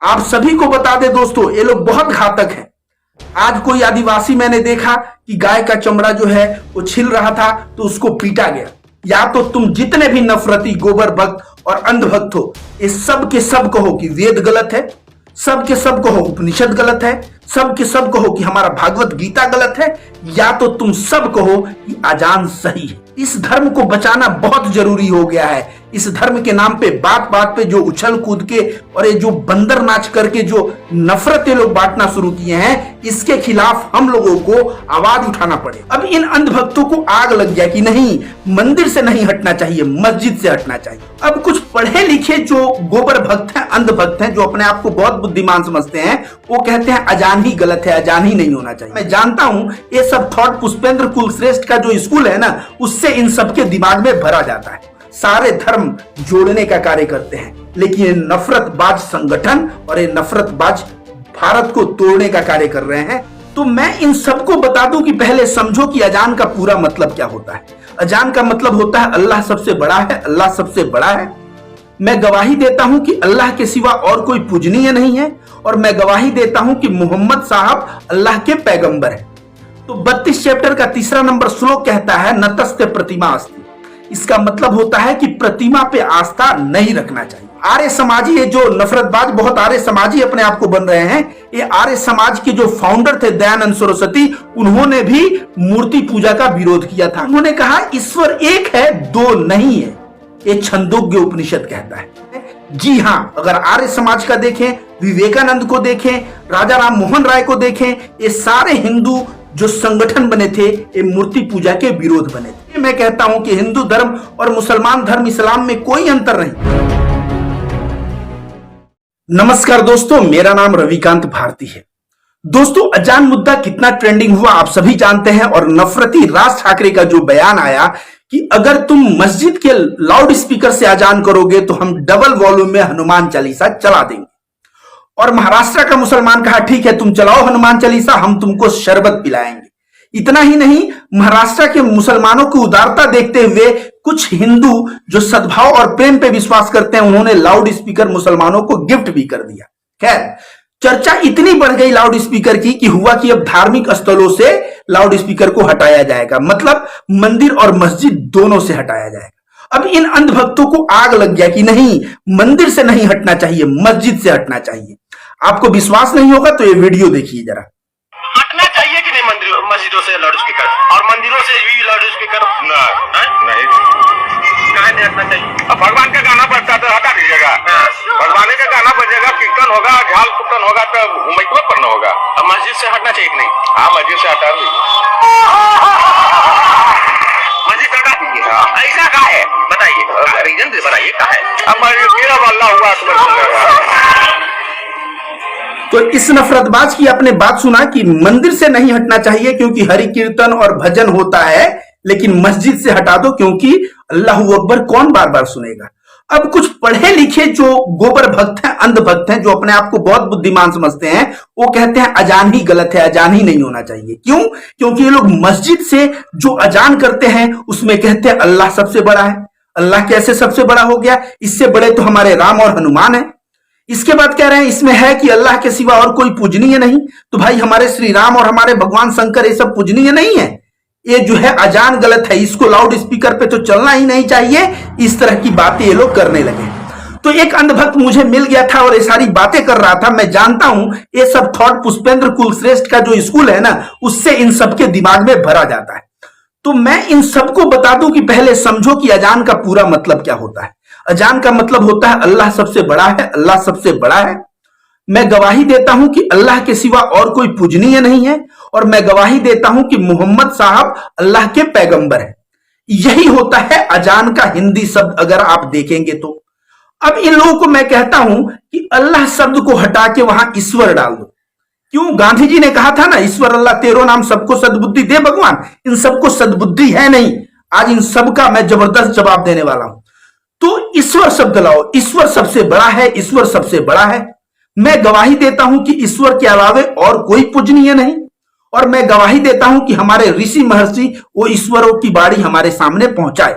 आप सभी को बता दें दोस्तों, ये लोग बहुत घातक हैं। आज कोई आदिवासी मैंने देखा कि गाय का चमड़ा जो है वो छिल रहा था तो उसको पीटा गया। या तो तुम जितने भी नफरती गोबर भक्त और अंधभक्त हो, ये सब के सब कहो कि वेद गलत है, सब के सब कहो उपनिषद गलत है, सब के सब कहो कि हमारा भागवत गीता गलत है, या तो तुम सब कहो कि अजान सही है। इस धर्म को बचाना बहुत जरूरी हो गया है। इस धर्म के नाम पे बात बात पे जो उछल कूद के और ये जो बंदर नाच करके जो नफरत ये लोग बांटना शुरू किए हैं, इसके खिलाफ हम लोगों को आवाज उठाना पड़े। अब इन अंधभक्तों को आग लग गया कि नहीं, मंदिर से नहीं हटना चाहिए, मस्जिद से हटना चाहिए। अब कुछ पढ़े लिखे जो गोबर भक्त हैं, अंधभक्त हैं, जो अपने आप को बहुत बुद्धिमान समझते हैं, वो कहते हैं अजान ही गलत है, अजान ही नहीं होना चाहिए। मैं जानता हूं ये सब थॉट पुष्पेंद्र कुलश्रेष्ठ का जो स्कूल है ना, उससे इन सबके दिमाग में भरा जाता है। सारे धर्म जोड़ने का कार्य करते हैं, लेकिन ये नफरतबाज संगठन और ये नफरतबाज भारत को तोड़ने का कार्य कर रहे हैं। तो मैं इन सबको बता दूं कि पहले समझो कि अजान का पूरा मतलब क्या होता है। अजान का मतलब होता है अल्लाह सबसे बड़ा है, अल्लाह सबसे बड़ा है। मैं गवाही देता हूं कि अल्लाह के सिवा और कोई पूजनीय नहीं है, और मैं गवाही देता हूं कि मोहम्मद साहब अल्लाह के पैगंबर है। तो 32 चैप्टर का 3 नंबर श्लोक कहता है नतस्ते प्रतिमा अस्ति। इसका मतलब होता है कि प्रतिमा पे आस्था नहीं रखना चाहिए। आर्य समाजी, ये जो नफरतबाज बहुत आर्य समाजी अपने आप को बन रहे हैं, ये आर्य समाज के जो फाउंडर थे दयानंद सरस्वती, उन्होंने भी मूर्ति पूजा का विरोध किया था। उन्होंने कहा ईश्वर एक है, दो नहीं है। ये छंदोग्य उपनिषद कहता है। जी हां, अगर आर्य समाज का देखें, विवेकानंद को देखें, राजा राम मोहन राय को देखें, ये सारे हिंदू जो संगठन बने थे, ये मूर्ति पूजा के विरोध बने थे। मैं कहता हूं कि हिंदू धर्म और मुसलमान धर्म, इस्लाम में कोई अंतर नहीं। नमस्कार दोस्तों, मेरा नाम रविकांत भारती है। दोस्तों, अजान मुद्दा कितना ट्रेंडिंग हुआ आप सभी जानते हैं, और नफरती राज ठाकरे का जो बयान आया कि अगर तुम मस्जिद के लाउड स्पीकर से अजान करोगे तो हम डबल वॉल्यूम में हनुमान चालीसा चला देंगे। और महाराष्ट्र का मुसलमान कहा ठीक है, तुम चलाओ हनुमान चालीसा, हम तुमको शरबत पिलाएंगे। इतना ही नहीं, महाराष्ट्र के मुसलमानों की उदारता देखते हुए कुछ हिंदू जो सद्भाव और प्रेम पे विश्वास करते हैं, उन्होंने लाउड स्पीकर मुसलमानों को गिफ्ट भी कर दिया। खैर, चर्चा इतनी बढ़ गई लाउड स्पीकर की कि हुआ कि अब धार्मिक स्थलों से लाउड स्पीकर को हटाया जाएगा, मतलब मंदिर और मस्जिद दोनों से हटाया जाएगा। अब इन अंधभक्तों को आग लग गया कि नहीं, मंदिर से नहीं हटना चाहिए, मस्जिद से हटना चाहिए। आपको विश्वास नहीं होगा तो ये वीडियो देखिए जरा। हटना चाहिए कि नहीं मस्जिदों से लाउड स्पीकर, और मंदिरों से भी लाउड स्पीकर नहीं नहीं हटना चाहिए। अब भगवान का गाना बजता तो हटा दीजिएगा। भगवान का गाना बजेगा, कीर्तन होगा, झाल कुटन होगा, तो घूमैतो पड़ना होगा। अब मस्जिद से हटना चाहिए कि नहीं? हाँ, मस्जिद से हटा दीजिए, मस्जिद हटा दीजिए। ऐसा क्या है बताइए, रीजन बताइए क्या है। अब मस्जिद अल्लाह हुआ तो इस नफरतबाज की आपने बात सुना कि मंदिर से नहीं हटना चाहिए क्योंकि हरि कीर्तन और भजन होता है, लेकिन मस्जिद से हटा दो क्योंकि अल्लाह अकबर कौन बार बार सुनेगा। अब कुछ पढ़े लिखे जो गोबर भक्त हैं, अंधभक्त हैं, जो अपने आप को बहुत बुद्धिमान समझते हैं, वो कहते हैं अजान ही गलत है, अजान ही नहीं होना चाहिए। क्यों? क्योंकि ये लोग मस्जिद से जो अजान करते हैं उसमें कहते हैं अल्लाह सबसे बड़ा है। अल्लाह कैसे सबसे बड़ा हो गया? इससे बड़े तो हमारे राम और हनुमान है। इसके बाद कह रहे हैं इसमें है कि अल्लाह के सिवा और कोई पूजनीय नहीं। तो भाई, हमारे श्री राम और हमारे भगवान शंकर ये सब पूजनीय नहीं है। ये जो है अजान गलत है, इसको लाउड स्पीकर पे तो चलना ही नहीं चाहिए। इस तरह की बातें ये लोग करने लगे। तो एक अंधभक्त मुझे मिल गया था और ये सारी बातें कर रहा था। मैं जानता हूं ये सब थॉट पुष्पेंद्र कुलश्रेष्ठ का जो स्कूल है ना, उससे इन सबके दिमाग में भरा जाता है। तो मैं इन सबको बता दूं कि पहले समझो कि अजान का पूरा मतलब क्या होता है। अजान का मतलब होता है अल्लाह सबसे बड़ा है, अल्लाह सबसे बड़ा है। मैं गवाही देता हूं कि अल्लाह के सिवा और कोई पूजनीय नहीं है, और मैं गवाही देता हूं कि मोहम्मद साहब अल्लाह के पैगंबर है। यही होता है अजान का हिंदी शब्द अगर आप देखेंगे तो। अब इन लोगों को मैं कहता हूं कि अल्लाह शब्द को हटा के वहां ईश्वर डाल दो। क्यों? गांधी जी ने कहा था ना, ईश्वर अल्लाह तेरो नाम, सबको सद्बुद्धि दे भगवान। इन सबको सद्बुद्धि है नहीं। आज इन सबका मैं जबरदस्त जवाब देने वाला हूं। तो ईश्वर शब्द लाओ, ईश्वर सबसे बड़ा है, ईश्वर सबसे बड़ा है। मैं गवाही देता हूं कि ईश्वर के अलावे और कोई पूजनीय नहीं, और मैं गवाही देता हूं कि हमारे ऋषि महर्षि वो ईश्वरों की बाणी हमारे सामने पहुंचाए।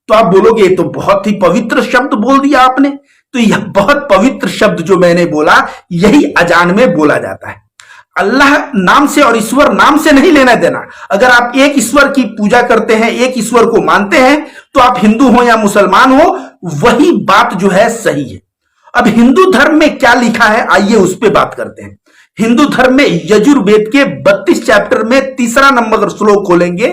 तो आप बोलोगे ये तो बहुत ही पवित्र शब्द बोल दिया आपने, तो यह बहुत पवित्र शब्द जो मैंने बोला, यही अजान में बोला जाता है। अल्लाह नाम से और ईश्वर नाम से नहीं लेना देना। अगर आप एक ईश्वर की पूजा करते हैं, एक ईश्वर को मानते हैं, तो आप हिंदू हो या मुसलमान हो, वही बात जो है सही है। अब हिंदू धर्म में क्या लिखा है, आइए उस पर बात करते हैं। हिंदू धर्म में यजुर्वेद के 32 चैप्टर में तीसरा नंबर श्लोक खोलेंगे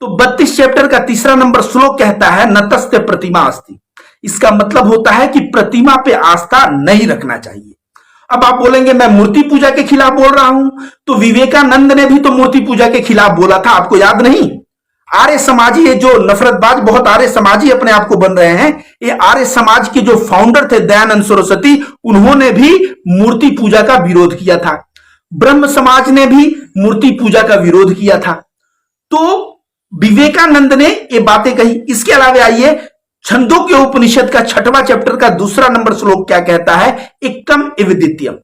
तो 32 चैप्टर का तीसरा नंबर श्लोक कहता है नतस्ते प्रतिमा अस्ति। इसका मतलब होता है कि प्रतिमा पे आस्था नहीं रखना चाहिए। अब आप बोलेंगे मैं मूर्ति पूजा के खिलाफ बोल रहा हूं, तो विवेकानंद ने भी तो मूर्ति पूजा के खिलाफ बोला था, आपको याद नहीं? आर्य समाजी, ये जो नफरतबाज बहुत आर्य समाजी अपने आप को बन रहे हैं, ये आर्य समाज के जो फाउंडर थे दयानंद सरस्वती, उन्होंने भी मूर्ति पूजा का विरोध किया था। ब्रह्म समाज ने भी मूर्ति पूजा का विरोध किया था। तो विवेकानंद ने ये बातें कही। इसके अलावा आइए छंदोग्य उपनिषद का 6वां चैप्टर का दूसरा नंबर श्लोक क्या कहता है, एकम एव द्वितीयम,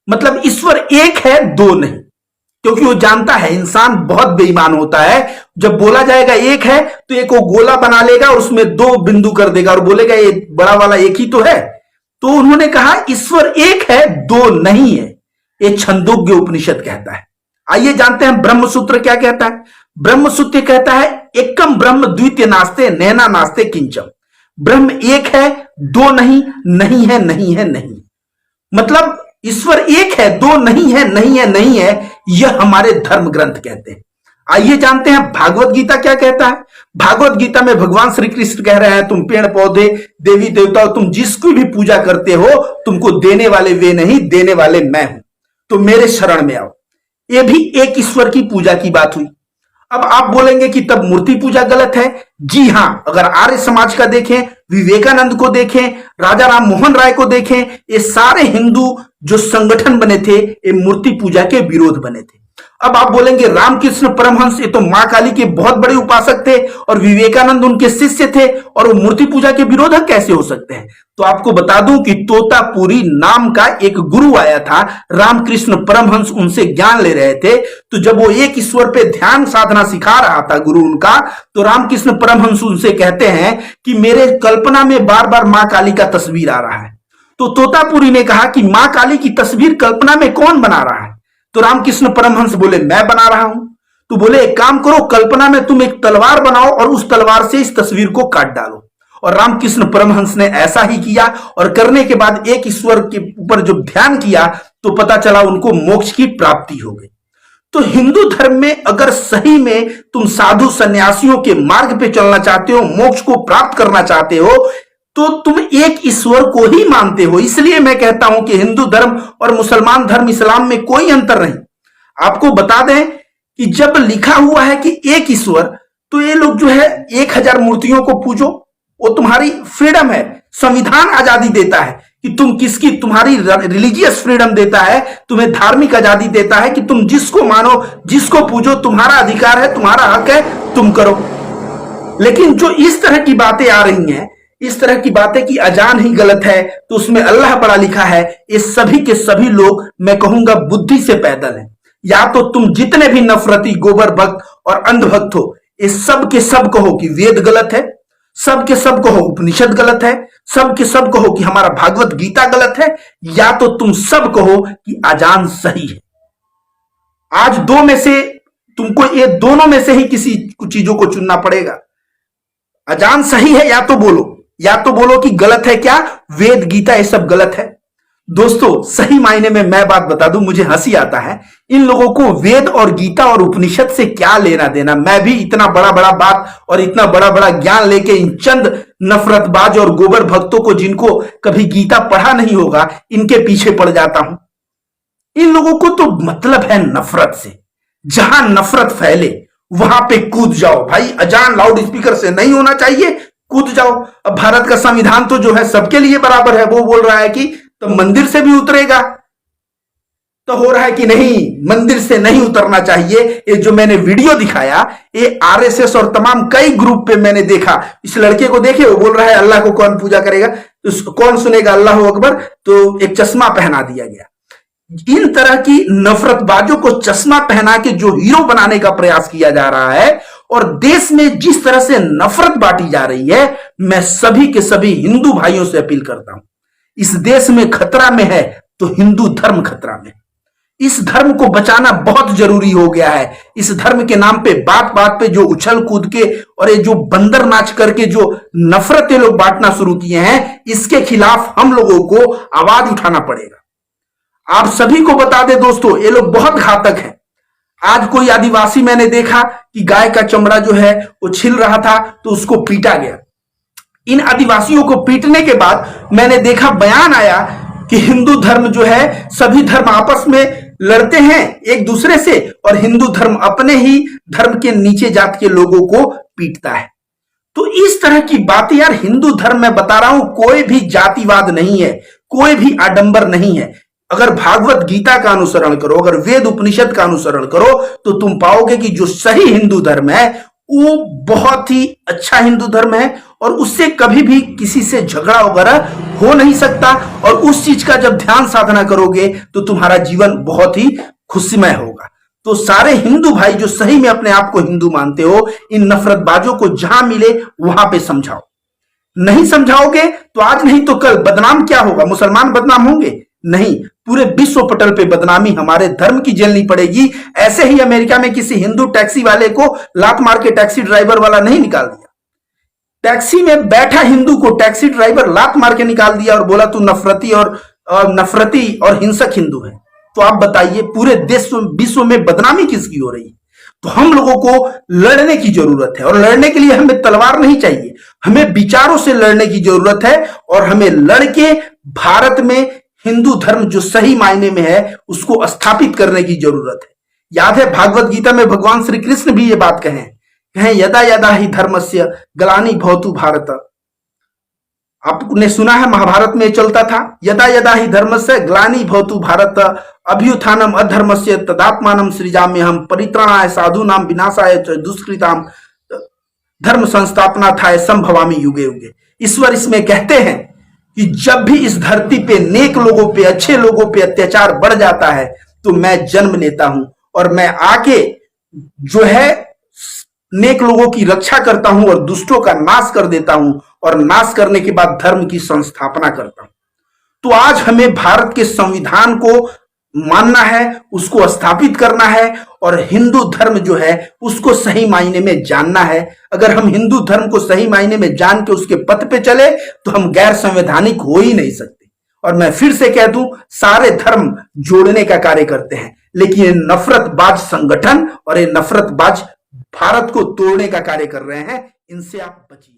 मतलब ईश्वर एक है, दो नहीं। क्योंकि वो जानता है इंसान बहुत बेईमान होता है। जब बोला जाएगा एक है तो एक वो गोला बना लेगा और उसमें 2 बिंदु कर देगा और बोलेगा ये बड़ा वाला एक ही तो है। तो उन्होंने कहा ईश्वर एक है, दो नहीं है। ये छंदोग्य उपनिषद कहता है। आइए जानते हैं ब्रह्म सूत्र क्या कहता है। ब्रह्म सूत्र कहता है एकम ब्रह्म द्वितीय नास्ते नैना नास्ते किंचम। ब्रह्म एक है, दो नहीं, नहीं है, नहीं है, नहीं। मतलब ईश्वर एक है, दो नहीं है, नहीं है, नहीं है, यह हमारे धर्म ग्रंथ कहते हैं। आइए जानते हैं भागवत गीता क्या कहता है। भागवत गीता में भगवान श्री कृष्ण कह रहे हैं तुम पेड़ पौधे देवी देवता तुम जिसकी भी पूजा करते हो, तुमको देने वाले वे नहीं, देने वाले मैं हूं, तो मेरे शरण में आओ। यह भी एक ईश्वर की पूजा की बात हुई। अब आप बोलेंगे कि तब मूर्ति पूजा गलत है। जी हां, अगर आर्य समाज का देखें, विवेकानंद को देखें, राजा राम मोहन राय को देखें, ये सारे हिंदू जो संगठन बने थे ये मूर्ति पूजा के विरोध बने थे। अब आप बोलेंगे रामकृष्ण परमहंस ये तो मां काली के बहुत बड़े उपासक थे और विवेकानंद उनके शिष्य थे और वो मूर्ति पूजा के विरोधक कैसे हो सकते हैं। तो आपको बता दूं कि तोतापुरी नाम का एक गुरु आया था, रामकृष्ण परमहंस उनसे ज्ञान ले रहे थे। तो जब वो एक ईश्वर पे ध्यान साधना सिखा रहा था गुरु उनका, तो रामकृष्ण परमहंस उनसे कहते हैं कि मेरे कल्पना में बार बार मां काली का तस्वीर आ रहा है। तो तोतापुरी ने कहा कि मां काली की तस्वीर कल्पना में कौन बना रहा है। तो रामकृष्ण परमहंस बोले मैं बना रहा हूं। तो बोले एक काम करो, कल्पना में तुम एक तलवार बनाओ और उस तलवार से इस तस्वीर को काट डालो। और रामकृष्ण परमहंस ने ऐसा ही किया और करने के बाद एक ईश्वर के ऊपर जब ध्यान किया तो पता चला उनको मोक्ष की प्राप्ति हो गई। तो हिंदू धर्म में अगर सही में तुम साधु सन्यासियों के मार्ग पे चलना चाहते हो, मोक्ष को प्राप्त करना चाहते हो, तो तुम एक ईश्वर को ही मानते हो। इसलिए मैं कहता हूं कि हिंदू धर्म और मुसलमान धर्म इस्लाम में कोई अंतर नहीं। आपको बता दें कि जब लिखा हुआ है कि एक ईश्वर, तो ये लोग जो है 1000 मूर्तियों को पूजो, वो तुम्हारी फ्रीडम है। संविधान आजादी देता है कि तुम किसकी, तुम्हारी रिलीजियस फ्रीडम देता है, तुम्हें धार्मिक आजादी देता है कि तुम जिसको मानो, जिसको पूजो, तुम्हारा अधिकार है, तुम्हारा हक है, तुम करो। लेकिन जो इस तरह की बातें आ रही हैं, इस तरह की बातें कि अजान ही गलत है, तो उसमें अल्लाह पढ़ा लिखा है, ये सभी के सभी लोग मैं कहूंगा बुद्धि से पैदल हैं। या तो तुम जितने भी नफरती गोबर भक्त और अंधभक्त हो, ये सब के सब कहो कि वेद गलत है, सब के सब कहो उपनिषद गलत है, सब के सब कहो कि हमारा भागवत गीता गलत है, या तो तुम सब कहो कि अजान सही है। आज दो में से तुमको, ये दोनों में से ही किसी चीजों को चुनना पड़ेगा। अजान सही है या तो बोलो कि गलत है। क्या वेद गीता ये सब गलत है? दोस्तों सही मायने में मैं बात बता दूं, मुझे हंसी आता है इन लोगों को वेद और गीता और उपनिषद से क्या लेना देना। मैं भी इतना बड़ा बड़ा बात और इतना बड़ा बड़ा ज्ञान लेके इन चंद नफरतबाज और गोबर भक्तों को, जिनको कभी गीता पढ़ा नहीं होगा, इनके पीछे पड़ जाता हूं। इन लोगों को तो मतलब है नफरत से। जहां नफरत फैले वहां पे कूद जाओ भाई। अजान लाउड स्पीकर से नहीं होना चाहिए, कूद जाओ। अब भारत का संविधान तो जो है सबके लिए बराबर है, वो बोल रहा है कि तो मंदिर से भी उतरेगा, तो हो रहा है कि नहीं मंदिर से नहीं उतरना चाहिए। ये जो मैंने वीडियो दिखाया, ये आरएसएस और तमाम कई ग्रुप पे मैंने देखा। इस लड़के को देखे, वो बोल रहा है अल्लाह को कौन पूजा करेगा, तो कौन सुनेगा अल्लाह अकबर, तो एक चश्मा पहना दिया गया। इन तरह की नफरतबाजों को चश्मा पहना के जो हीरो बनाने का प्रयास किया जा रहा है और देश में जिस तरह से नफरत बांटी जा रही है, मैं सभी के सभी हिंदू भाइयों से अपील करता हूं, इस देश में खतरा में है तो हिंदू धर्म खतरा में। इस धर्म को बचाना बहुत जरूरी हो गया है। इस धर्म के नाम पे बात बात पे जो उछल कूद के और ये जो बंदर नाच करके जो नफरत ये लोग बांटना शुरू किए हैं, इसके खिलाफ हम लोगों को आवाज उठाना पड़ेगा। आप सभी को बता दें दोस्तों, ये लोग बहुत घातक हैं। आज कोई आदिवासी मैंने देखा कि गाय का चमड़ा जो है वो छिल रहा था तो उसको पीटा गया। इन आदिवासियों को पीटने के बाद मैंने देखा, बयान आया कि हिंदू धर्म जो है, सभी धर्म आपस में लड़ते हैं एक दूसरे से और हिंदू धर्म अपने ही धर्म के नीचे जात के लोगों को पीटता है। तो इस तरह की बातें यार, हिंदू धर्म में बता रहा हूं, कोई भी जातिवाद नहीं है, कोई भी आडंबर नहीं है। अगर भागवत गीता का अनुसरण करो, अगर वेद उपनिषद का अनुसरण करो तो तुम पाओगे कि जो सही हिंदू धर्म है वो बहुत ही अच्छा हिंदू धर्म है और उससे कभी भी किसी से झगड़ा वगैरह हो नहीं सकता। और उस चीज का जब ध्यान साधना करोगे तो तुम्हारा जीवन बहुत ही खुशमय होगा। तो सारे हिंदू भाई जो सही में अपने आप को हिंदू मानते हो, इन नफरतबाजों को जहां मिले वहां पे समझाओ। नहीं समझाओगे तो आज नहीं तो कल बदनाम क्या होगा? मुसलमान बदनाम होंगे? नहीं, पूरे विश्व पटल पे बदनामी हमारे धर्म की झेलनी पड़ेगी। ऐसे ही अमेरिका में किसी हिंदू टैक्सी वाले को लात मार के टैक्सी ड्राइवर वाला नहीं निकाल दिया। टैक्सी में बैठा हिंदू को टैक्सी ड्राइवर लात मार के निकाल दिया और बोला तू नफरती और हिंसक हिंदू है। तो आप बताइए, पूरे देश विश्व में बदनामी किसकी हो रही है? तो हम लोगों को लड़ने की जरूरत है और लड़ने के लिए हमें तलवार नहीं चाहिए, हमें विचारों से लड़ने की जरूरत है। और हमें लड़के भारत में हिंदू धर्म जो सही मायने में है उसको स्थापित करने की जरूरत है। याद है भागवत गीता में भगवान श्री कृष्ण भी ये बात कहें यदा यदा ही धर्मस्य ग्लानि भवतु भारत। आपने सुना है महाभारत में चलता था, यदा यदा ही धर्मस्य ग्लानि भवतु भारत अभ्युत्थानम अधर्मस्य तदात्मानं सृजाम्यहम् परित्राणाय साधूनां विनाशाय च दुष्कृतां धर्म संस्थापनार्थाय संभवामि युगे युगे। ईश्वर इसमें कहते हैं कि जब भी इस धरती पे नेक लोगों पे, अच्छे लोगों पे अत्याचार बढ़ जाता है तो मैं जन्म लेता हूं और मैं आके जो है नेक लोगों की रक्षा करता हूं और दुष्टों का नाश कर देता हूं और नाश करने के बाद धर्म की संस्थापना करता हूं। तो आज हमें भारत के संविधान को मानना है, उसको स्थापित करना है और हिंदू धर्म जो है उसको सही मायने में जानना है। अगर हम हिंदू धर्म को सही मायने में जान के उसके पथ पे चले तो हम गैर संवैधानिक हो ही नहीं सकते। और मैं फिर से कह दूं, सारे धर्म जोड़ने का कार्य करते हैं, लेकिन ये नफरतबाज संगठन और ये नफरतबाज भारत को तोड़ने का कार्य कर रहे हैं। इनसे आप बचिए।